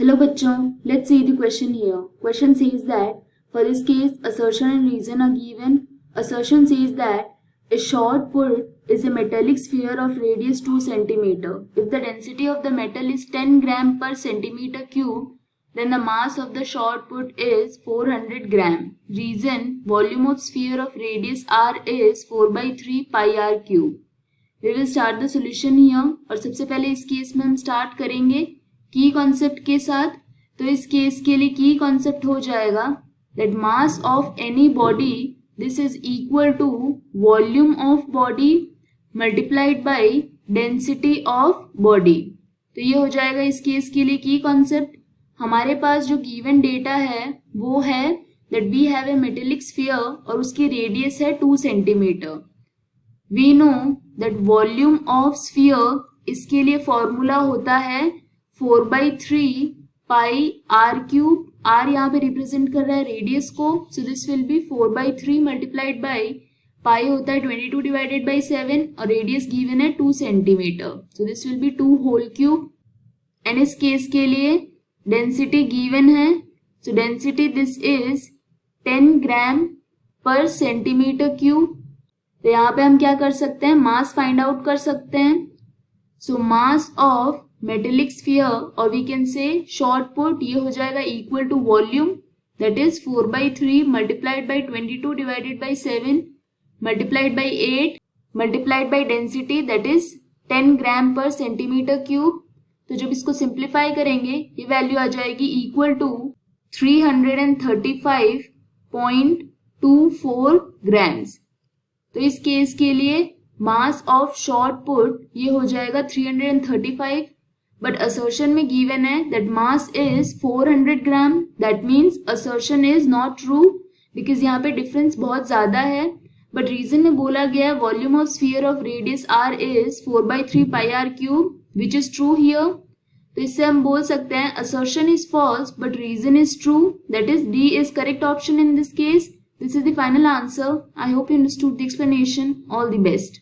Hello bachcho, let's see the question here. Question says that for this case assertion and reason are given. Assertion says that a shot put is a metallic sphere of radius 2 cm. If the density of the metal is 10 gram per centimeter cube, then the mass of the shot put is 400 gram. Reason, volume of sphere of radius r is 4 by 3 pi r cube. We will start the solution here. और सबसे पहले इस case में हम start करेंगे की concept के साथ. तो इस केस के लिए की कॉन्सेप्ट हो जाएगा that mass of any body this is equal to volume of body multiplied by density of body. तो ये हो जाएगा इस केस के लिए की कॉन्सेप्ट. हमारे पास जो गिवन डेटा है वो है that we have a metallic sphere और उसकी रेडियस है 2 centimetre. We know that volume of sphere इसके लिए फॉर्मूला होता है 4 by 3 pi r cube. R यहाँ पे रिप्रेजेंट कर रहा है रेडियस को, so this will be 4 by 3 multiplied by pi होता है 22 डिवाइडेड बाई 7 और रेडियस गिवन है 2 centimetre. So this will be 2 whole cube. And इस केस के लिए डेंसिटी गिवन है. So density this is 10 gram per centimetre cube. तो यहाँ पे हम क्या कर सकते हैं, मास फाइंड आउट कर सकते हैं. So mass of metallic sphere और we can say short put ये हो जाएगा equal to volume that is 4 by 3 multiplied by 22 divided by 7 multiplied by 8 multiplied by density that is 10 gram per centimetre cube. तो जब इसको simplify करेंगे ये value आ जाएगी इक्वल टू 335.24 ग्राम्स. तो इस केस के लिए मास ऑफ शॉर्ट पुट ये हो जाएगा 335, बट असर्शन में गिवन है that mass is 400 gram. That means assertion is not true because यहाँ पे डिफरेंस बहुत ज्यादा है. बट रीजन में बोला गया volume of sphere of radius r is 4 by 3 pi r cube which is true here. तो इससे हम बोल सकते हैं assertion is false but reason is true. That is D is correct option in this case. This is the final answer. I hope you understood the explanation. All the best.